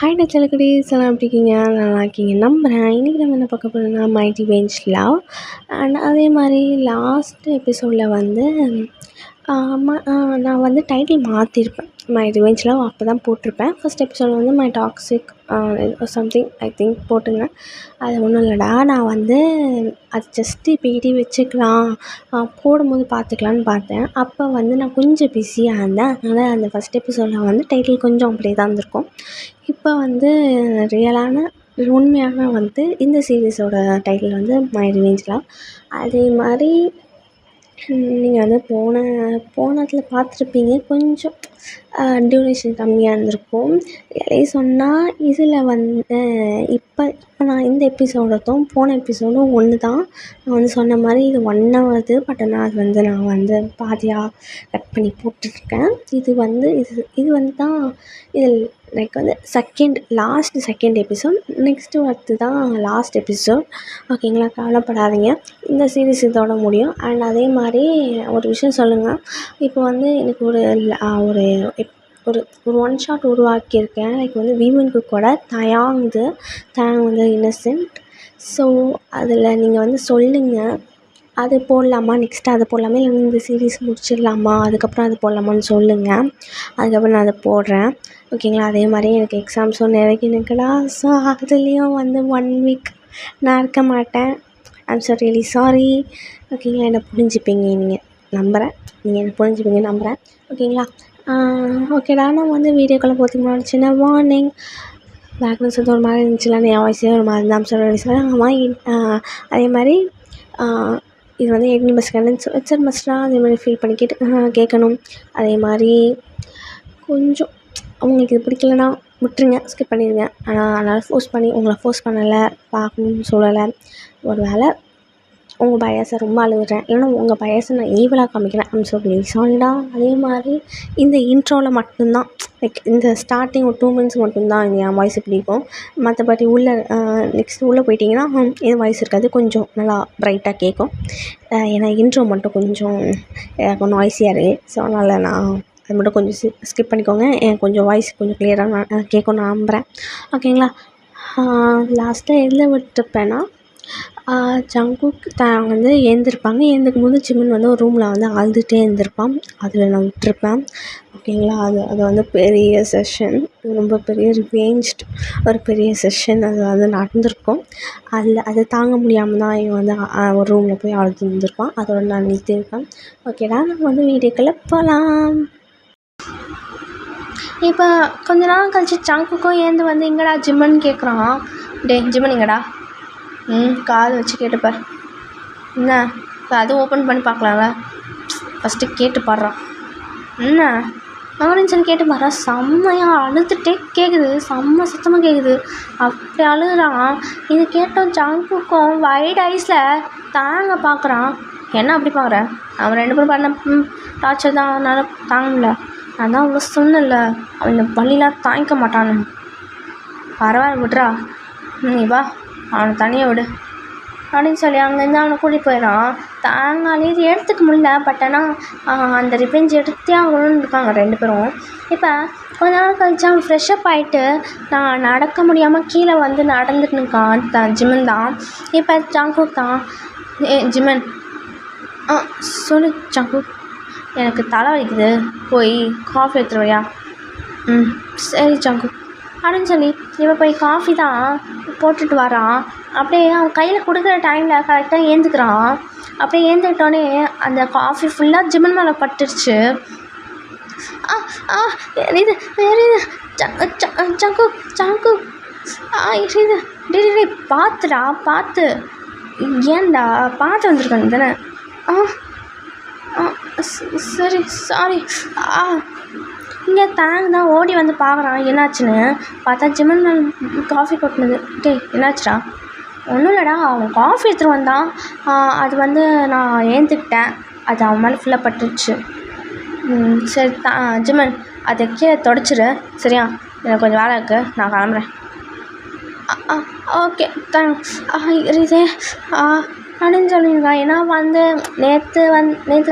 Hi டச்சலக்குடீஸ் எல்லாம் எப்படி இருக்கீங்க? நல்லா இருக்கீங்க நம்புகிறேன். இன்றைக்கி நம்ம என்ன பார்க்க போகிறோம்னா மைட்டி பெஞ்ச் லவ். அண்ட் அதே மாதிரி லாஸ்ட் எபிசோடில் வந்து நான் வந்து டைட்டில் மாற்றிருப்பேன். மைட்டி பெஞ்ச் லவ் அப்போ தான் போட்டிருப்பேன். ஃபஸ்ட் எபிசோட் வந்து my toxic something I think போட்டுருந்தேன். அது ஒன்றும் இல்லைடா, நான் வந்து அது ஜஸ்ட்டு இப்படி வச்சுக்கலாம், போடும்போது பார்த்துக்கலான்னு பார்த்தேன். அப்போ வந்து நான் கொஞ்சம் பிஸியாக இருந்தேன். அதனால் அந்த ஃபஸ்ட் எபிசோடில் வந்து டைட்டில் கொஞ்சம் அப்படியே தான் இருந்திருக்கும். இப்போ வந்து உண்மையான வந்து இந்த சீரீஸோட டைட்டில் வந்து மை ரிவெஞ்ச் லவ். அதே மாதிரி நீங்கள் வந்து போனதில் பார்த்துருப்பீங்க, கொஞ்சம் டியூரேஷன் கம்மியாக இருந்திருக்கும். சொன்னால் இதில் வந்து இப்போ நான் இந்த எபிசோடத்தும் போன எபிசோடும் ஒன்று தான். நான் வந்து சொன்ன மாதிரி இது 1 ஹவர்து. பட் ஆனால் அது வந்து நான் வந்து பாதியாக கட் பண்ணி போட்டுருக்கேன். இது வந்து தான் இதில் லைக் வந்து செகண்ட் எபிசோட். நெக்ஸ்ட்டு அடுத்து தான் லாஸ்ட் எபிசோட். ஓகேங்களா, கவலைப்படாதீங்க, இந்த சீரீஸ் இதோட முடியும். அண்ட் அதே மாதிரி ஒரு விஷயம் சொல்லுங்கள். இப்போ வந்து எனக்கு ஒரு ஒன் ஷாட் உருவாக்கியிருக்கேன். லைக் வந்து வீமனுக்கு கூட தயாங் வந்து இன்னசென்ட். ஸோ அதில் நீங்கள் வந்து சொல்லுங்கள், அது போடலாமா, நெக்ஸ்ட்டு அது போடலாமா, இல்லை இந்த சீரீஸ் முடிச்சிடலாமா, அதுக்கப்புறம் அது போடலாமான்னு சொல்லுங்கள். அதுக்கப்புறம் நான் அதை போடுறேன். ஓகேங்களா. அதே மாதிரி எனக்கு எக்ஸாம்ஸும் நெருங்கினுக்குடா. ஸோ அதுலேயும் வந்து 1 வீக் நான் இருக்க மாட்டேன். I'm so really sorry. ஓகேங்களா, என்னை புரிஞ்சுப்பீங்க, நீங்கள் நம்புகிறேன், நீங்கள் என்னை புரிஞ்சுப்பீங்க நம்புகிறேன். ஓகேங்களா. ஓகேடா. நான் வந்து வீடியோக்குள்ளே போகிறதுக்கு முன்னாடி சின்ன வார்னிங். பேக்ரவுண்ட் சவுண்ட் ஒரு மாதிரி இருந்துச்சுல, என் வாய்ஸே ஒரு மாதிரி தான் சொல்லுவேன். அதே மாதிரி இது வந்து 18 பஸ் கண்டென்ட் மஸ்டாக அதே மாதிரி ஃபீல் பண்ணி கேட்கணும். அதே மாதிரி கொஞ்சம் அவங்களுக்கு இது பிடிக்கலன்னா விட்டுருங்க, ஸ்கிப் பண்ணிடுங்க. அதனால் உங்களை ஃபோர்ஸ் பண்ணலை, பார்க்கணுன்னு சொல்லலை. ஒரு வேளை உங்கள் பயாஸை ரொம்ப அழுகுறேன், இல்லைன்னா உங்கள் பயாஸை நான் ஈவலாக காமிக்கிறேன், ஐம் ஸோ ரியலி சாரிடா. அதே மாதிரி இந்த இன்ட்ரோவில் மட்டும்தான், லைக் இந்த ஸ்டார்டிங் ஒரு 2 மினிட்ஸ் மட்டும்தான் என் வாய்ஸ் பிடிக்கும். மற்றபடி நெக்ஸ்ட் உள்ளே போயிட்டிங்கன்னா என் வாய்ஸ் இருக்காது, கொஞ்சம் நல்லா ப்ரைட்டாக கேட்கும். ஏன்னா இன்ட்ரோ மட்டும் கொஞ்சம் நாய்ஸியாக இருக்குது. ஸோ அதனால் நான் அது மட்டும் கொஞ்சம் ஸ்கிப் பண்ணிக்கோங்க. கொஞ்சம் வாய்ஸ் கொஞ்சம் கிளியராக நான் கேட்கும் நான் நம்புகிறேன். ஓகேங்களா. லாஸ்ட்டாக எதில் விட்டுருப்பேன்னா, ஜங்குக் வந்து எழுந்திருப்பாங்க. எழுந்திருக்கும் போது ஜிமின் வந்து ஒரு ரூமில் வந்து அழுதுகிட்டே இருந்திருப்பான். அதில் நான் விட்டுருப்பேன். ஓகேங்களா. அது வந்து பெரிய செஷன், ரொம்ப பெரிய ரிவேஞ்ச்டு ஒரு பெரிய செஷன் அது வந்து நடந்திருக்கும். அது தாங்க முடியாமல் தான் இவன் வந்து ஒரு ரூமில் போய் அழுது இருந்திருப்பான். அதோட நான் நிறுத்தியிருப்பேன். ஓகேடா, நம்ம வந்து வீடியோக்குள்ளே போகலாம். இப்போ கொஞ்ச நாள் கழிச்சு ஜங்குக்கும் ஏந்து வந்து எங்கடா ஜிம்மன் கேட்குறான். ஜிம்மன் எங்கடா? காது வச்சு கேட்டுப்பார். என்ன அது ஓப்பன் பண்ணி பார்க்கலாம்ல, ஃபஸ்ட்டு கேட்டு பாடுறான். என்ன அப்படின்னு சொல்லி கேட்டு பாடுறா. செம்மையாக அழுதுகிட்டே கேட்குது, செம்ம சத்தமாக கேட்குது. அப்படி அழுகுறான். இது கேட்டோம் ஜங்குக்கும் வைட் ஐஸில் தாங்க பார்க்குறான். என்ன அப்படி பார்க்குற? அவன் 2 பேரும் பண்ண டார்ச்சர் தான், அதனால் தாங்க முடியல. நான் தான் அவ்வளோ சொன்னல, அவன் இந்த பள்ளிலாம் தாங்கிக்க மாட்டான்னு. பரவாயில்ல விட்றா, நீ வா, அவனை தனியாக விடு அப்படின்னு சொல்லி அங்கேருந்து அவனை கூட்டிகிட்டு போயிடான். தாங்காலே இது எடுத்துக்க முடியல. பட் ஆனால் அந்த ரிவெஞ்ச் எடுத்தே ஆகணும்னு இருக்காங்க 2 பேரும். இப்போ கொஞ்ச நாள் கழிச்சு அவன் ஃப்ரெஷ்அப் ஆகிட்டு நான் நடக்க முடியாமல் கீழே வந்து நடந்துட்டு இருக்கான். ஜிமன் தான். இப்போ ஜங்குக் தான். ஜிமன் சொல்லு ஜங்குக், எனக்கு தலை வலிக்குது, போய் காஃபி எடுத்துருவையா? சரி ஜங்குக் அப்படின்னு சொல்லி இவன் போய் காஃபி தான் போட்டுட்டு வரான். அப்படியே அவன் கையில் கொடுக்குற டைமில் கரெக்டாக ஏந்துக்கிறான். அப்படியே ஏந்துக்கிட்டோன்னே அந்த காஃபி ஃபுல்லாக ஜிமன் மேலே பட்டுருச்சு. எரியுது ஜங்கு எரியுது. டே பார்த்துடா, பார்த்து, ஏன்டா பார்த்து வந்துருக்காங்க தானே? சரி சாரி. இங்கே தாங்க தான் ஓடி வந்து பார்க்குறான் என்னாச்சுன்னு. பார்த்தா ஜிமன் காஃபி கொட்டினது. என்னாச்சுடா? ஒன்றும் இல்லைடா, அவன் காஃபி எடுத்துகிட்டு வந்தான். அது வந்து நான் ஏந்துக்கிட்டேன், அது அவன் மேலே ஃபுல்லாக பட்டுருச்சு. சரி ஜிமன், அதை கீழே தொடச்சிரு சரியா? எனக்கு கொஞ்சம் வேலை இருக்குது, நான் கிளம்புறேன். Okay thanks. இதே அப்படின்னு சொல்லியிருக்கான். ஏன்னா வந்து நேற்று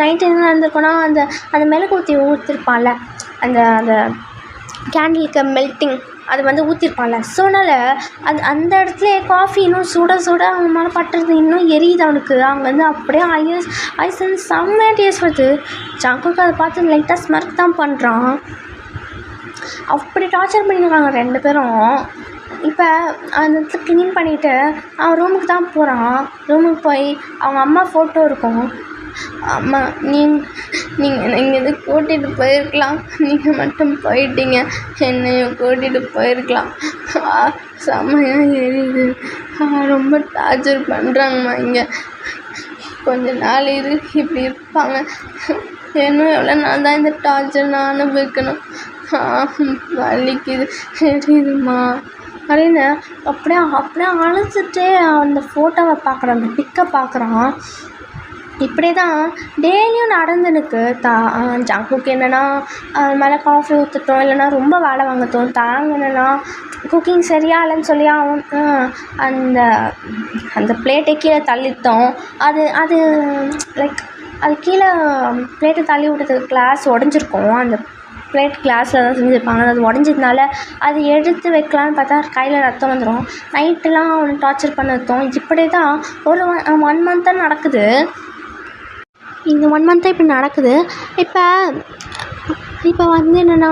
நைட்டு என்ன நடந்திருக்கோன்னா, அந்த மிளகு ஊற்றிருப்பான்ல, அந்த கேண்டிலுக்கு மெல்ட்டிங் அது வந்து ஊற்றிருப்பான்ல. ஸோ அதனால் அந்த இடத்துலையே காஃபி இன்னும் சுட சுட அவன் மேலே பட்டுறது இன்னும் எரியுது அவனுக்கு. அவங்க வந்து அப்படியே ஐஸ் வந்து செம்மையாக டேஸ்ட் வருது. ஜங்குக்கு அதை பார்த்து லைட்டாக ஸ்மர்க் தான் பண்ணுறான். அப்படி டார்ச்சர் பண்ணியிருக்காங்க 2 பேரும். இப்போ அந்த இடத்துல க்ளீன் பண்ணிவிட்டு அவன் ரூமுக்கு தான் போகிறான். ரூமுக்கு போய் அவங்க அம்மா ஃபோட்டோ இருக்கும். அம்மா நீங்கள் எதுக்கு கூட்டிகிட்டு போயிருக்கலாம், நீங்கள் மட்டும் போயிட்டீங்க, என்னையும் கூட்டிகிட்டு போயிருக்கலாம். செம்மையாக எரியுது, ரொம்ப டார்ச்சர் பண்ணுறாங்கம்மா இங்கே. கொஞ்ச நாள் இப்படி இருப்பாங்க, இன்னும் எவ்வளோ நாள் தான் இந்த டார்ச்சர் நான் அனுபவிக்கணும், வலிக்குது எரியுதுமா அப்படின்னு அப்படியே அழுதுகிட்டே அந்த ஃபோட்டோவை பார்க்குறான், அந்த பிக்கை பார்க்குறான். இப்படி தான் டெய்லியும் நடந்துனுக்கு. ஜங்குக்கு என்னென்னா அது மேலே காஃபி ஊற்றட்டும், இல்லைன்னா ரொம்ப வேலை வாங்கட்டும். தாங்க என்னென்னா குக்கிங் சரியா இல்லைன்னு சொல்லி அவன் அந்த அந்த பிளேட்டை கீழே தள்ளிட்டோம். அது லைக் அது கீழே பிளேட்டை தள்ளி விட்டதுக்கு கிளாஸ் உடஞ்சிருக்கும். அந்த பிளேட் கிளாஸில் தான் செஞ்சுருப்பாங்க. அது உடஞ்சதுனால அது எடுத்து வைக்கலான்னு பார்த்தா கையில் ரத்தம் வந்துடும். நைட்டெலாம் அவனை டார்ச்சர் பண்ணதும் இப்படி தான் ஒரு 1 மந்த்தாக நடக்குது. இந்த 1 மந்த்தாக இப்படி நடக்குது. இப்போ வந்து என்னென்னா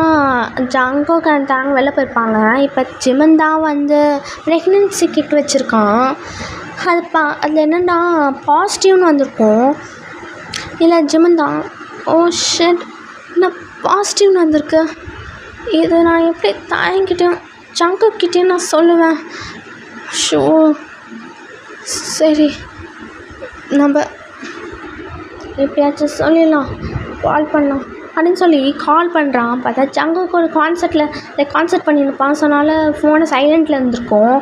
ஜங்குக்கு தாங்க வெளில போயிருப்பாங்க. இப்போ ஜிமன் தான் வந்து ப்ரெக்னென்சி கிட் வச்சுருக்கான். அதில் என்னென்னா பாசிட்டிவ்னு வந்திருக்கும். இல்லை ஜிமன் தான் ஷிட் என்ன பாசிட்டிவ்னு வந்திருக்கு. இது நான் எப்படி தாயங்கிட்டேயும் ஜங்குக்கிட்டேயும் நான் சொல்லுவேன். ஷோ சரி, நம்ம எப்படியாச்சும் சொல்லிடலாம், கால் பண்ணலாம் அப்படின்னு சொல்லி கால் பண்ணுறான். பார்த்தா ஜங்குக்கு ஒரு கான்சர்ட் பண்ணியிருப்பான். சொன்னால ஃபோனை சைலண்ட்டில் இருந்திருக்கும்,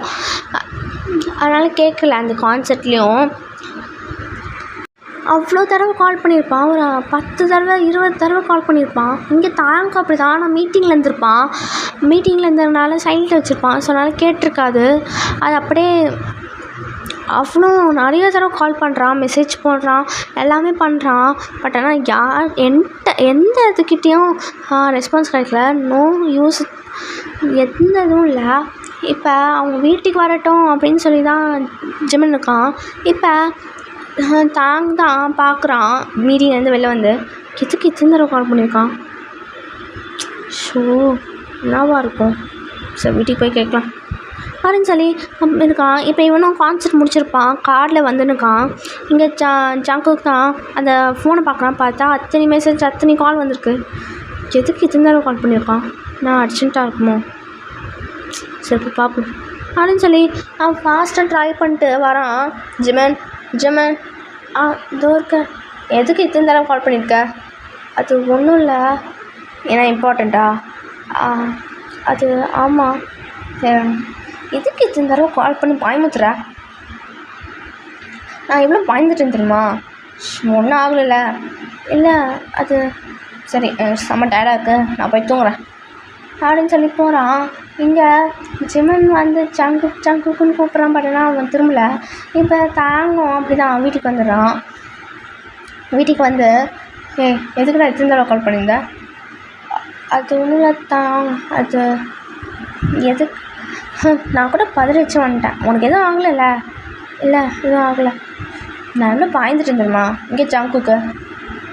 அதனால் கேட்கல. அந்த கான்சர்ட்லேயும் அவ்வளோ தடவை கால் பண்ணியிருப்பான். ஒரு 10 தடவை 20 தடவை கால் பண்ணியிருப்பான். இங்கே தாங்க அப்படி தான். ஆனால் மீட்டிங்கில் இருந்திருப்பான். மீட்டிங்கில் இருந்ததுனால சைலண்ட்டில் வச்சுருப்பான். சொன்னாலும் கேட்டிருக்காது. அது அப்படியே அவ்வளோ நிறைய தடவை கால் பண்ணுறான், மெசேஜ் போடுறான், எல்லாமே பண்ணுறான். பட் ஆனால் எந்த இதுக்கிட்டேயும் ரெஸ்பான்ஸ் கிடைக்கல. நோ யூஸ், எந்த இதுவும் இல்லை. இப்போ அவங்க வீட்டுக்கு வரட்டும் அப்படின்னு சொல்லி தான் ஜிமன் இருக்கான். இப்போ தாங்க தான் பார்க்குறான் மீட்டிங்லேருந்து வெளில வந்து. எதுக்கு இத்தனை தடவை கால் பண்ணியிருக்கான்? ஷோ என்னவா இருக்கும்? சரி வீட்டுக்கு போய் கேட்கலாம் அப்படின்னு சொல்லி இருக்கான். இப்போ இவனும் கான்சர்ட் முடிச்சிருப்பான், காரில் வந்துன்னுக்கான். இங்கே ஜங்குக்கு தான் அந்த ஃபோனை பார்க்குறான். பார்த்தா அத்தனை மெசேஜ், அத்தனை கால் வந்திருக்கு. எதுக்கு இத்தனை தடவை கால் பண்ணியிருக்கான்? நான் அர்ஜென்ட்டாக இருக்குமோ? சரி பார்ப்போம் அப்படின்னு சொல்லி அவன் ஃபாஸ்ட்டாக ட்ரை பண்ணிட்டு வரான். ஜிமன் இதோ இருக்க. எதுக்கு இத்தனை தடவை கால் பண்ணியிருக்க? அது ஒன்றும் இல்லை. ஏன்னா இம்பார்ட்டண்ட்டா? அது ஆமாம். எதுக்கு இத்தனை தடவை கால் பண்ணி பாய்முத்துற? நான் எவ்வளோ பாய்ந்துட்டேன்னு தெரியுமா? ஒன்றும் ஆகலைல்ல. இல்லை அது சரி, செம்ம டயர்டாக இருக்குது, நான் போய் தூங்குறேன் அப்படின்னு சொல்லி போகிறான். இங்கே ஜிமன் வந்து ஜங்குக்குன்னு கூப்பிட்றான். பார்த்தீங்கன்னா அவன் திரும்பல. இப்போ தாங்கும் அப்படி தான் வீட்டுக்கு வந்துடுறான். வீட்டுக்கு வந்து எதுக்கு நான் இத்தனை தடவை கால் பண்ணியிருந்தேன்? அது ஒன்றும் இல்லை தான். அது எதுக்கு நான் கூட பதறிச்சு வந்துட்டேன். உனக்கு எதுவும் ஆகலைல்ல? இல்லை எதுவும் ஆகலை. நான் இன்னும் பாய்ந்துட்டு தெரியுமா? இங்கே ஜங்குக்கு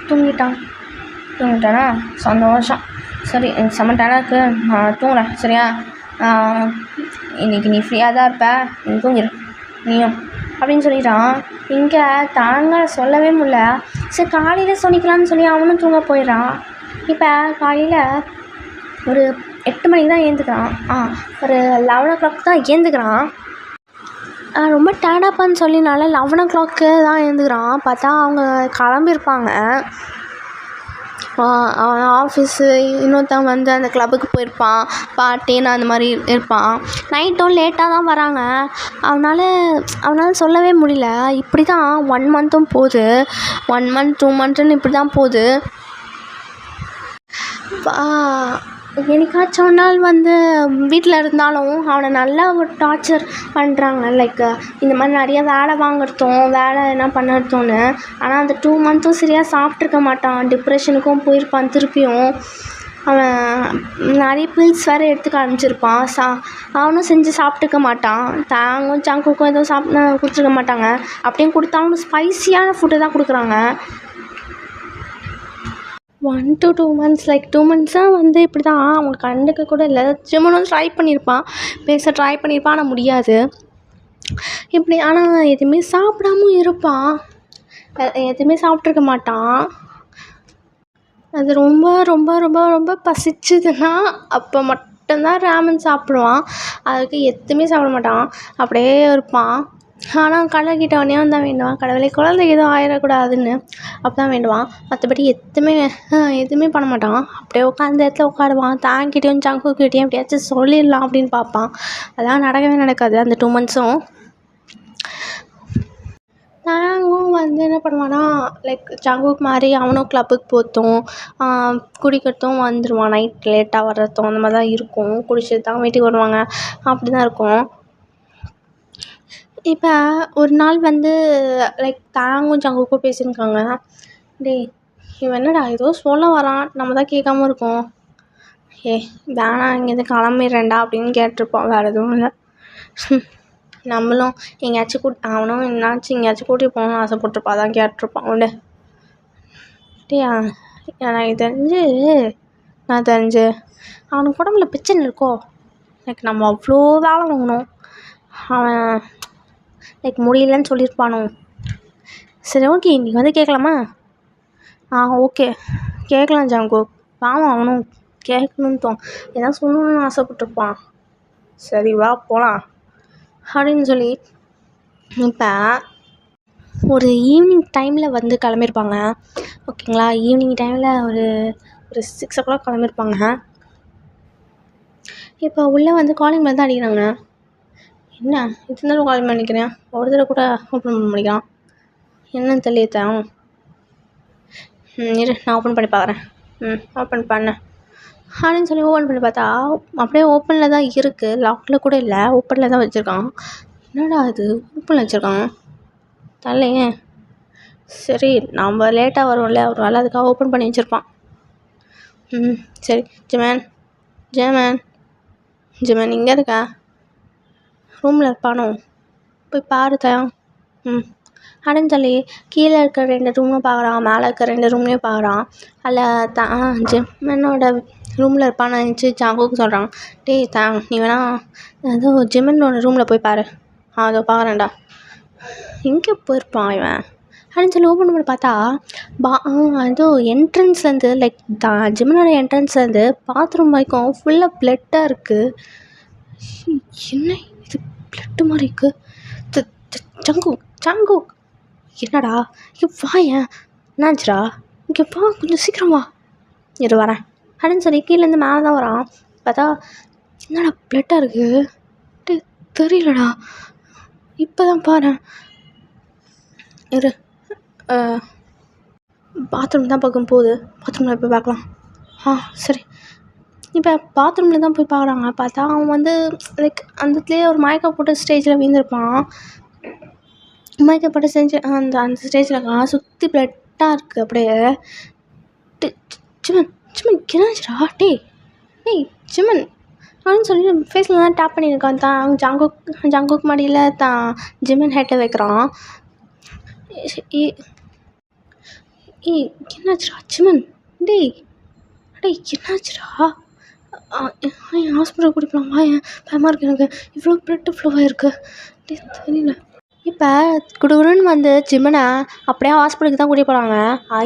தூங்கிட்டானா? சந்தோஷம். சரி எனக்கு செம்ம டயர்டாக இருக்குது, நான் தூங்குறேன் சரியா? இன்றைக்கி நீ ஃப்ரீயாக தான் இருப்ப, நீ தூங்கிடு நீயும் அப்படின்னு சொல்லிட்டான். இங்கே தாங்க சொல்லவே முடியல. சரி காலையில் சொல்லிக்கலான்னு சொல்லி அவனும் தூங்க போயிடறான். இப்போ காலையில் ஒரு 8 மணிக்கு தான் ஏந்துக்கிறான். ஒரு 11 o'clock தான் ஏந்துக்கிறான். ரொம்ப டயர்டாப்பான்னு சொல்லினால 11 o'clock தான் ஏந்துக்கிறான். பார்த்தா அவங்க கிளம்பியிருப்பாங்க. அவன் ஆஃபீஸு, இன்னொருத்தவன் வந்து அந்த கிளப்புக்கு போயிருப்பான், பார்ட்டின்னு அந்த மாதிரி இருப்பான். நைட்டும் லேட்டாக தான் வராங்க. அவனால் சொல்லவே முடியல. இப்படி தான் 1 மந்த்தும் போகுது. 1 month 2 monthன்னு இப்படி தான் போகுது. என்னைக்காச்சும் ஒரு நாள் வந்து வீட்டில் இருந்தாலும் அவனை நல்லா ஒரு டார்ச்சர் பண்ணுறாங்க. லைக் இந்த மாதிரி நிறைய வேலை வாங்குறதும் வேலை என்ன பண்ணுறதுன்னு. ஆனால் அந்த 2 months சரியாக சாப்பிட்ருக்க மாட்டான். டிப்ரெஷனுக்கும் போயிருப்பான் திருப்பியும். அவன் நிறைய பில்ஸ் வேறு எடுத்துக்க ஆரம்பிச்சிருப்பான். அவனும் செஞ்சு சாப்பிட்டுக்க மாட்டான். தாங்கும் ஜங்குக்கும் எதுவும் கொடுத்துருக்க மாட்டாங்க. அப்படியும் கொடுத்தாலும் ஸ்பைசியான ஃபுட்டு தான் கொடுக்குறாங்க. 1 to 2 months, லைக் 2 monthஸாக வந்து இப்படி தான். அவங்க கண்டுக்க கூட இல்லை. ஜிம்மன் வந்து ட்ரை பண்ணியிருப்பான், பேச ட்ரை பண்ணியிருப்பான், ஆனால் முடியாது. இப்படி ஆனால் எதுவுமே சாப்பிடாம இருப்பான். எதுவுமே சாப்பிட்ருக்க மாட்டான். அது ரொம்ப ரொம்ப ரொம்ப ரொம்ப பசிச்சுதுன்னா அப்போ மட்டும்தான் ராமன் சாப்பிடுவான். அதுக்கு எதுவுமே சாப்பிட மாட்டான், அப்படியே இருப்பான். ஆனால் கடவுள்கிட்ட உடனே தான் வேண்டுவான், கடவுளே குழந்தை எதுவும் ஆயிடக்கூடாதுன்னு அப்போ தான் வேண்டுவான். மற்றபடி எதுவுமே பண்ண மாட்டான். அப்படியே உட்காந்த இடத்துல உட்காடுவான். தாங்கிட்டேயும் ஜங்குக்கிட்டேயும் எப்படியாச்சும் சொல்லிடலாம் அப்படின்னு பார்ப்பான். அதெல்லாம் நடக்கவே நடக்காது அந்த 2 monthஸும். தாங்கும் வந்து என்ன பண்ணுவான்னா, லைக் ஜங்குக் மாதிரி அவனும் கிளப்புக்கு போகிறதும் குடிக்கிறதும் வந்துடுவான். நைட் லேட்டாக வர்றதும் அந்த மாதிரி தான் இருக்கும். குடிச்சிட்டு தான் வீட்டுக்கு வருவாங்க, அப்படி தான் இருக்கும். இப்போ ஒரு நாள் வந்து லைக் தாங்கும் ஜங்குக்கும் பேசியிருக்காங்க. டேய், இவன் என்னடா ஏதோ சொல்ல வரான், நம்ம தான் கேட்காம இருக்கோம். வேணாம் இங்கேருந்து கிளம்பிடுறேன்டா அப்படின்னு கேட்டிருப்பான். வேறு எதுவும் இல்லை. நம்மளும் எங்கேயாச்சும் அவனும் என்னாச்சும் எங்கேயாச்சும் கூட்டிகிட்டு போகணும்னு ஆசைப்பட்டிருப்பா, அதான் கேட்டிருப்பான். உண்டு டேயா, நான் தெரிஞ்சு அவனுக்கு உடம்புல பிரச்சனை இருக்கோ. லைக் நம்ம அவ்வளோ வேலை வாங்கணும், அவன் லைக் முடியலன்னு சொல்லியிருப்பானோ. சரி ஓகே, இன்றைக்கி வந்து கேட்கலாமா? ஓகே கேட்கலாம் ஜங்கு. பாவம் அவனும் கேட்கணுன்னு ஏதாவது சொல்லணும்னு ஆசைப்பட்டிருப்பான். சரி வா போகலாம் அப்படின்னு சொல்லி இப்போ ஒரு ஈவினிங் டைமில் வந்து கிளம்பியிருப்பாங்க. ஓகேங்களா, ஈவினிங் டைமில் ஒரு 6 o'clock கிளம்பியிருப்பாங்க. இப்போ உள்ளே வந்து காலிங் பெல் தான் அடிக்கிறாங்க. என்ன இது இருந்தாலும் காலிங் பண்ணிக்கிறேன், ஒரு தடவை கூட ஓப்பன் பண்ண முடியும், என்னன்னு தெரியத்தான். இரு நான் ஓப்பன் பண்ணி பார்க்குறேன். ஓப்பன் பண்ணேன் அப்படின்னு சொல்லி ஓப்பன் பண்ணி பார்த்தா அப்படியே ஓப்பனில் தான் இருக்குது, லாக்கில் கூட இல்லை, ஓப்பனில் தான் வச்சுருக்கான். என்னடா அது ஓப்பனில் வச்சுருக்கான் தரலையே. சரி நம்ம லேட்டாக வருவோம்ல, ஒரு வேலை அதுக்காக ஓப்பன் பண்ணி வச்சுருப்பான். சரி ஜெமன் இங்கே இருக்கா? ரூமில் இருப்பானோ, போய் பாரு தயம். அப்படின்னு சொல்லி கீழே இருக்க 2 ரூமும் பார்க்குறான், மேலே இருக்க 2 ரூம்லேயும் பார்க்குறான். அதில் ஜிம்மனோட ரூமில் இருப்பான்னு நினச்சி ஜங்குக்கு சொல்கிறான். டேய் நீ வேணா ஏதோ ஜிம்மனோட ரூமில் போய் பாரு. அதோ பார்க்குறேன்டா. எங்கே போயிருப்பான் இவன் அப்படின்னு சொல்லி ஓப்பன் பண்ணி பார்த்தா ஏதோ என்ட்ரன்ஸ்லேருந்து லைக் ஜிம்மனோட என்ட்ரன்ஸ்லேருந்து பாத்ரூம் வரைக்கும் ஃபுல்லாக பிளட்டாக இருக்குது. என்ன இது பிளட்டு மாதிரி இருக்குது? ஜங்கு என்னடா இங்கே வாயேன், என்னாச்சுடா இங்கே வா, கொஞ்சம் சீக்கிரம் வா. இரு வரேன் அப்படின்னு சொல்லி கீழேருந்து மேலே தான் வரான். பார்த்தா என்னடா பிளட்டாக இருக்குது, தெரியலடா, இப்போ தான் பாரு. இரு பாத்ரூம் தான் பார்க்கும் போகுது, பாத்ரூமில் போய் பார்க்கலாம். சரி. இப்போ பாத்ரூமில் தான் போய் பார்க்குறாங்க. பார்த்தா அவன் வந்து லைக் அந்த இடத்துலேயே ஒரு மயக்கம் போட்டு ஸ்டேஜில் வீழ்ந்திருப்பான். மயக்கப்பட்ட செஞ்சு அந்த ஸ்டேஜில் சுற்றி பிளட்டாக இருக்குது. அப்படியே ஜிம்மன் என்னாச்சுடா? டேய் ஜிம்மன் அப்படின்னு சொல்லி ஃபேஸில் தான் டேப் பண்ணியிருக்கான். ஜங்குக் மடியில் ஜிம்மன் ஹெட்டை வைக்கிறான். என்னாச்சுடா ஜிம்மன்? டேய் என்னாச்சுடா? ஹாஸ்பிட்டல் கூட்டிட்டு போகலாமா? பயமாக இருக்குது எனக்கு, இவ்வளோ பிளட்டு ஃப்ளோ ஆகிருக்கு, தெரியல. இப்போ குடுகுடுன்னு வந்து ஜிம்மனை அப்படியே ஹாஸ்பிட்டலுக்கு தான் கூட்டிகிட்டு போகிறாங்க.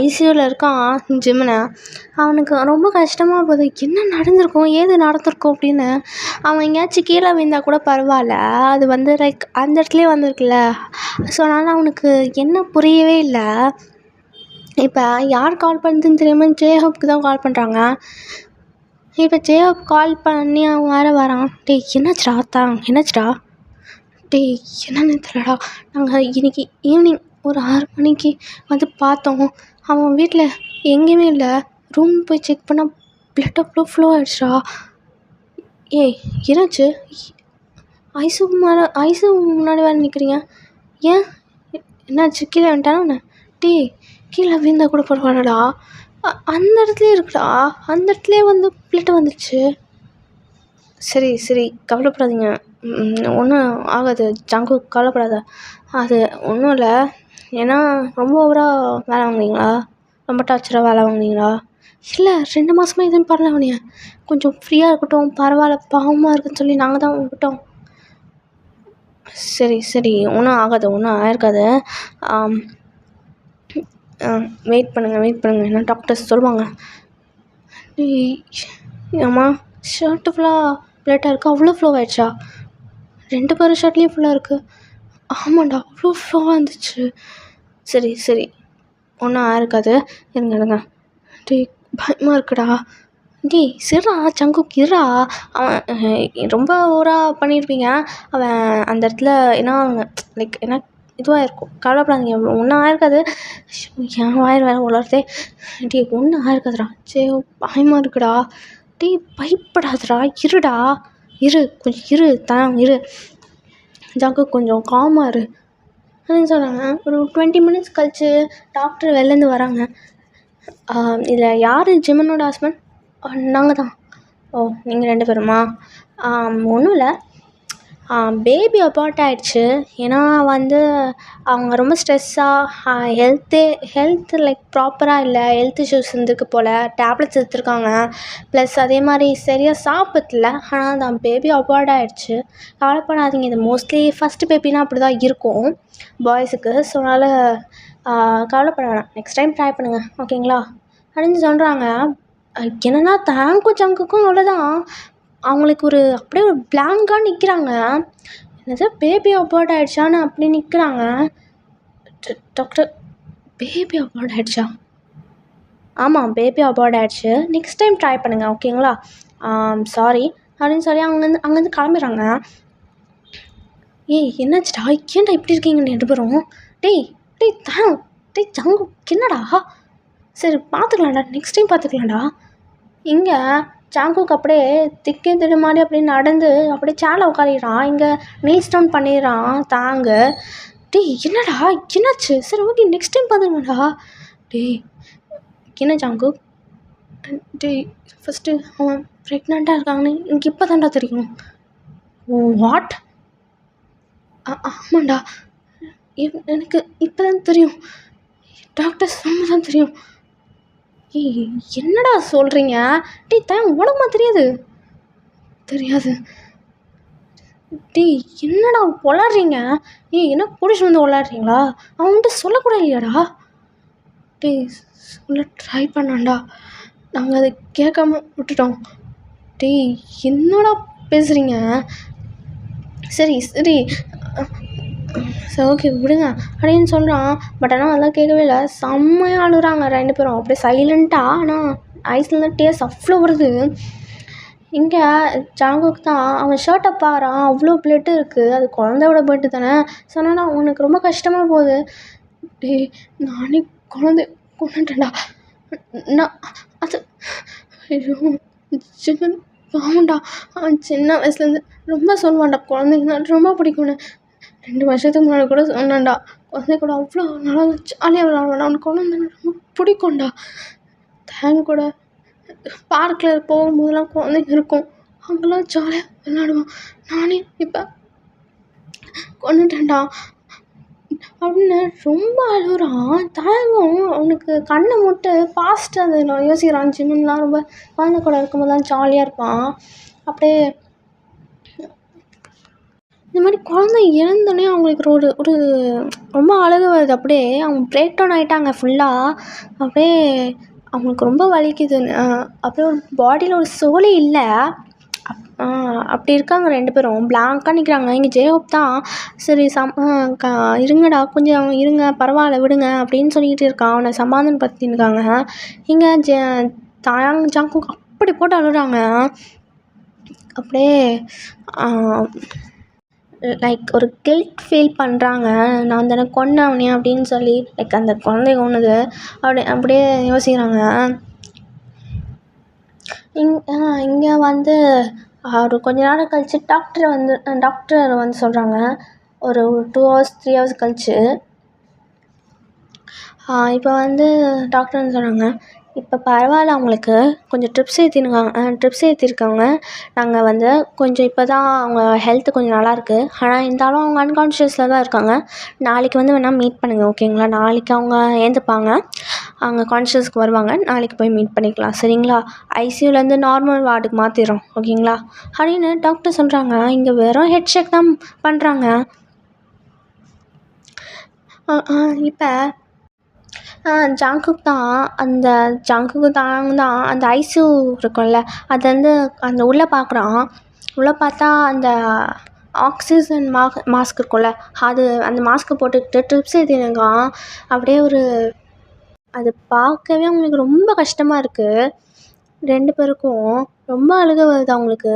ஐசியூவில் இருக்கான் ஜிம்மனை. அவனுக்கு ரொம்ப கஷ்டமாக போகுது, என்ன நடந்திருக்கும் ஏது நடந்திருக்கும் அப்படின்னு. அவன் எங்கேயாச்சும் கீழே விழுந்தால் கூட பரவாயில்ல, அது வந்து லைக் அந்த இடத்துலேயே வந்திருக்குல்ல. ஸோ அதனால் அவனுக்கு என்ன புரியவே இல்லை. இப்போ யார் கால் பண்ணுறதுன்னு தெரியாமல் ஜேஹோப்க்கு தான் கால் பண்ணுறாங்க. இப்போ ஜேஹோப் கால் பண்ணி அவன் வேறு வரான். டேய் என்னாச்சுடா? டேய் என்னன்னு தெரியலடா, நாங்கள் இன்றைக்கி ஈவினிங் ஒரு 6 மணிக்கு வந்து பார்த்தோம், அவன் வீட்டில் எங்கேயுமே இல்லை. ரூம் போய் செக் பண்ணால் பிளட் அவ்வளோ ஃப்ளோ ஆகிடுச்சா. என்னாச்சு? ஐசு முன்னாடி வேறு நிற்கிறீங்க, ஏன் என்னாச்சு? கீழே வந்துட்டானே? டேய் கீழே விழுந்தா கூட பரவாயில்லடா, அந்த இடத்துலயே இருக்குடா, அந்த இடத்துலயே வந்து பிளட் வந்துடுச்சு. சரி சரி கவலைப்படாதீங்க, ஒன்றும் ஆகாது ஜங்குக், கவலைப்படாத. அது ஒன்றும் இல்லை. ஏன்னா ரொம்ப ஓவராக வேலை வாங்குனீங்களா? ரொம்ப டார்ச்சராக வேலை வாங்குனீங்களா? இல்லை 2 மாதமாக எதுவும் பண்ணல அவனைய. கொஞ்சம் ஃப்ரீயாக இருக்கட்டும், பரவாயில்ல, பாவமாக இருக்குன்னு சொல்லி நாங்கள் தான் விட்டோம். சரி சரி ஒன்றும் ஆகாது, ஒன்றும் ஆயிருக்காது. வெயிட் பண்ணுங்கள், என்ன டாக்டர்ஸ் சொல்லுவாங்க. ஏம்மா ஷர்ட்டு ஃபுல்லாக பிளட்டாக இருக்குது, அவ்வளோ ஃப்ளோ ஆகிடுச்சா? 2 பேரும் ஷர்ட்லேயும் ஃபுல்லாக இருக்குது. ஆமாண்டா, அவ்வளோ ஃப்ளோவாக இருந்துச்சு. சரி சரி ஒன்றும் ஆயிருக்காது, இருங்க. டேய் பயமாக இருக்குடா. டேய் சிறா சங்குக் இருடா. அவன் ரொம்ப ஓவராக பண்ணியிருப்பீங்க. அவன் அந்த இடத்துல ஏன்னா லைக் ஏன்னா இதுவாக இருக்கும், கவலைப்படாதீங்க, ஒன்றும் ஆயிருக்காது. என் வாயில் வேறு உளருதே. டேய் ஒன்றும் ஆயிருக்காதுடா. சரி பயமாக இருக்குடா. டேய் பயப்படாதடா, இருடா, கொஞ்சம் இரு. ஜங்குக் கொஞ்சம் காமாக இரு அப்படின்னு சொன்னாங்க. ஒரு 20 மினிட்ஸ் கழிச்சு டாக்டர் வெளிலேருந்து வராங்க. இதில் யார் ஜிமனோட ஹஸ்பண்ட்? நாங்கள் தான். ஓ நீங்கள் 2 பேருமா? ஒன்றும் இல்லை, பேபி அபார்ட் ஆகிடுச்சு. ஏன்னா வந்து அவங்க ரொம்ப ஸ்ட்ரெஸ்ஸாக, ஹெல்த்து லைக் ப்ராப்பராக இல்லை, ஹெல்த் இஷ்யூஸ் இருந்திருக்கு போல், டேப்லெட்ஸ் எடுத்துருக்காங்க. ப்ளஸ் அதே மாதிரி சரியாக சாப்பிடல, ஆனால் தான் பேபி அபார்ட் ஆகிடுச்சு. கவலைப்படாதீங்க, இது மோஸ்ட்லி ஃபஸ்ட்டு பேபினா அப்படி தான் இருக்கும் பாய்ஸுக்கு. ஸோ அதனால் கவலைப்பட வேணாம், நெக்ஸ்ட் டைம் ட்ரை பண்ணுங்கள், ஓகேங்களா அப்படின்னு சொல்கிறாங்க. என்னென்னா தேங்க்கும் ஜங்குக்கும் அவ்வளோதான். அவங்களுக்கு அப்படியே ஒரு பிளாங்காக நிற்கிறாங்க. என்னது பேபி அபார்ட் ஆகிடுச்சான்னு அப்படி நிற்கிறாங்க. டாக்டர் பேபி அபார்ட் ஆகிடுச்சா? ஆமாம் பேபி அபார்ட் ஆகிடுச்சு, நெக்ஸ்ட் டைம் ட்ரை பண்ணுங்கள், ஓகேங்களா? சாரி அப்படின்னு சொல்லி அங்கேருந்து கிளம்பிடுறாங்க. என்னாச்சுடா, ஏன்டா இப்படி இருக்கீங்க 2 பேரும்? டேய் ஜங்கு என்னடா? சரி பார்த்துக்கலாம்டா, நெக்ஸ்ட் டைம் பார்த்துக்கலாம்டா. இங்கே ஜாங்குக்கு அப்படியே திக்கே திடு மாதிரி அப்படியே நடந்து அப்படியே சேரில் உட்காரிடுறான். இங்கே நீல் ஸ்டோன் பண்ணிடுறான் தாங்க. டேய் என்னடா என்னாச்சு? சரி ஓகே நெக்ஸ்ட் டைம் பார்த்துக்கலாம்டா. டேய் என்ன ஜாங்கு? டேய் ஃபஸ்ட்டு அவன் ப்ரெக்னெண்ட்டாக இருக்காங்கன்னு எனக்கு இப்போ தான்டா தெரியும். வாட்? ஆமாண்டா, எனக்கு இப்போ தான் தெரியும், டாக்டர் சொன்ன தான் தெரியும். என்னடா சொல்கிறீங்க? டேய் உனக்குமா தெரியாது? டேய் என்னடா உளறீங்க? என்ன புடிச்சு வந்து உளறீங்களா? அவன்கிட்ட சொல்லக்கூட இல்லையாடா? டேய் சொல்ல ட்ரை பண்ணான்டா, நாங்கள் அதை கேட்காம விட்டுட்டோம். டேய் என்னடா பேசுகிறீங்க? சரி ஓகே விடுங்க அப்படின்னு சொல்கிறான். பட் ஆனால் அதெல்லாம் கேட்கவே இல்லை, செம்மையாக அழுகுறாங்க 2 பேரும் அப்படியே சைலண்ட்டாக. ஆனால் ஐஸ்லேருந்து டேஸ் அவ்வளோ வருது. இங்கே ஜாங்குக்கு தான் அவன் ஷர்ட்டை பாரான், அவ்வளோ பிளட்டு இருக்குது, அது குழந்தையோட பிளட்டு தானே. சொன்னால் அவனுக்கு ரொம்ப கஷ்டமாக போகுது. டேய் நானே குழந்தை கொண்டுட்டேன்டா, நான் அது ஐயோ சிக்கன் பாவண்டா. அவன் சின்ன வயசுலேருந்து ரொம்ப சொல்லுவான்டா குழந்தைங்கன்னா ரொம்ப பிடிக்கும்னு. 2 வருஷத்துக்கு முன்னாடி கூட சொன்னான்டா, குழந்தை கூட அவ்வளோ நல்லா ஜாலியாக விளாடுவான்டா, அவனுக்கு குழந்தை ரொம்ப பிடிக்கும்டா. தேங்க் கூட பார்க்கில் போகும்போதெல்லாம் குழந்தைங்க இருக்கும், அங்கெல்லாம் ஜாலியாக விளாடுவான். நானே இப்போ கொண்டுட்டேன்டா அப்படின்னு ரொம்ப அழுகுறான். தேங்கும் அவனுக்கு கண்ணை மூட்டு ஃபாஸ்ட்டாக அதை யோசிக்கிறான். சின்னலாம் ரொம்ப குழந்தை கூட இருக்கும்போதெல்லாம் ஜாலியாக இருப்பான். அப்படியே இந்த மாதிரி குழந்தை இறந்தோடனே அவங்களுக்கு ஒரு ரொம்ப அழுக வருது. அப்படியே அவங்க பிரேக் டவுன் ஆகிட்டாங்க ஃபுல்லாக. அப்படியே அவங்களுக்கு ரொம்ப வலிக்குது. அப்படியே ஒரு பாடியில் ஒரு சோலே இல்லை, அப்படி இருக்காங்க 2 பேரும் பிளாங்காக நிற்கிறாங்க. இங்கே ஜேஹோப் தான் சரி இருங்கடா கொஞ்சம் இருங்க, பரவாயில்ல விடுங்க அப்படின்னு சொல்லிக்கிட்டு இருக்கான். அவனை சமாதானப்படுத்தின்னு இருக்காங்க. இங்கே ஜாங்கு அப்படி போட்டு அழுகிறாங்க. அப்படியே லைக் ஒரு கில்ட் ஃபீல் பண்ணுறாங்க, நான் தானே கொன்னேன் அவனே அப்படின்னு சொல்லி, லைக் அந்த குழந்தைய கொன்னது அப்படியே யோசிக்கிறாங்க. இங்கே வந்து ஒரு கொஞ்ச நேரம் கழித்து டாக்டர் வந்து சொல்கிறாங்க, ஒரு 2 hours 3 hours கழிச்சு இப்போ வந்து டாக்டர் வந்து சொன்னாங்க, இப்போ பரவாயில்ல அவங்களுக்கு கொஞ்சம் ட்ரிப்ஸ் ஏற்றிருக்காங்க. நாங்கள் வந்து கொஞ்சம் இப்போ தான் அவங்க ஹெல்த்து கொஞ்சம் நல்லாயிருக்கு. ஆனால் இருந்தாலும் அவங்க அன்கான்ஷியஸில் தான் இருக்காங்க. நாளைக்கு வந்து வேணால் மீட் பண்ணுங்கள், ஓகேங்களா? நாளைக்கு அவங்க ஏந்துப்பாங்க, அவங்க கான்ஷியஸ்க்கு வருவாங்க. நாளைக்கு போய் மீட் பண்ணிக்கலாம், சரிங்களா? ஐசியூலேருந்து நார்மல் வார்டுக்கு மாற்றிடுறோம், ஓகேங்களா? அப்படின்னு டாக்டர் சொல்கிறாங்க. இங்கே வெறும் ஹெட் ஷேக் தான் பண்ணுறாங்க. இப்போ ஜங்குக் தான் அந்த ஐசியூ இருக்கும்ல, அது வந்து அந்த உள்ளே பார்க்குறான். உள்ளே பார்த்தா அந்த ஆக்சிஜன் மாஸ்க் இருக்கும்ல, அது அந்த மாஸ்க்கு போட்டுக்கிட்டு ட்ரிப்ஸ் ஏற்றிருக்கான். அப்படியே அது பார்க்கவே அவங்களுக்கு ரொம்ப கஷ்டமாக இருக்குது. 2 பேருக்கும் ரொம்ப அழுகை வருது அவங்களுக்கு.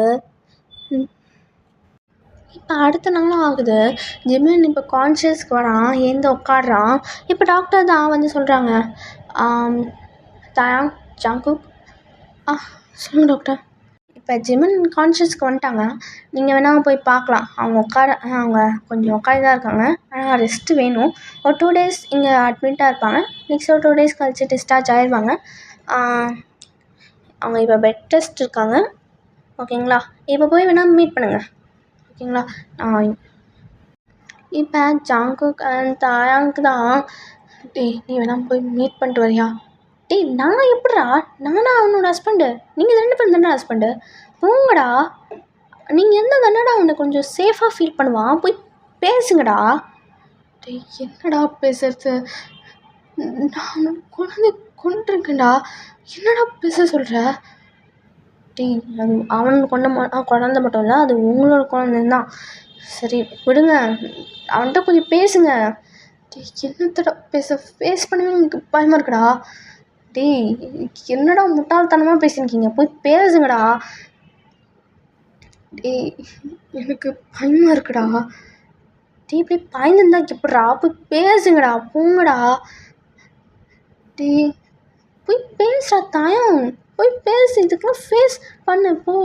இப்போ அடுத்த நாள் ஆகுது. ஜிமின் இப்போ கான்ஷியஸ்க்கு வரான், ஏந்து உட்காடுறான். இப்போ டாக்டர் தான் வந்து சொல்கிறாங்க, தயாங், ஜங்குக், சொல்லுங்கள் டாக்டர். இப்போ ஜிமின் கான்ஷியஸ்க்கு வந்துட்டாங்க. நீங்கள் வேணால் போய் பார்க்கலாம். அவங்க கொஞ்சம் உட்காந்து தான் இருக்காங்க. ஆனால் ரெஸ்ட்டு வேணும். ஒரு 2 days இங்கே அட்மிட்டாக இருப்பாங்க. நெக்ஸ்ட் ஒரு 2 days கழிச்சு டிஸ்சார்ஜ் ஆயிடுவாங்க. அவங்க இப்போ பெட் டெஸ்ட் இருக்காங்க, ஓகேங்களா? இப்போ போய் வேணால் மீட் பண்ணுங்கள், ஓகேங்களா? இப்போ ஜங்குக் அண்ட் தாயாங்க்கு தான், நீ வேணால் போய் மீட் பண்ணிட்டு வரியா? நான் எப்படிடா? நானா அவனோட ஹஸ்பண்டு? நீங்கள் 2 பேரும் தானே ஹஸ்பண்டு? போங்கடா. நீங்கள் என்ன தானடா அவனை கொஞ்சம் சேஃபாக ஃபீல் பண்ணுவான். போய் பேசுங்கடா. என்னடா பேசுறது? நான் குழந்தை கொண்டிருக்கேன்டா. என்னடா பேச சொல்கிற? அது அவன் குழந்தை மட்டும் இல்லை, அது உங்களோட குழந்தைந்தான். சரி விடுங்க, அவன்கிட்ட கொஞ்சம் பேசுங்க. என்னத்தடா ஃபேஸ் பண்ணவே எனக்கு பயமாக இருக்குடா. என்னடா முட்டாள்தனமாக பேசியிருக்கீங்க, போய் பேசுங்கடா. எனக்கு பயமாக இருக்குடா. இப்படி பயந்துருந்தா எப்படிடா? போய் பேசுங்கடா, போங்கடா. போய் பேசுடா தாயம், போய் பேசு. இதுக்கெல்லாம் ஃபேஸ் பண்ண போ.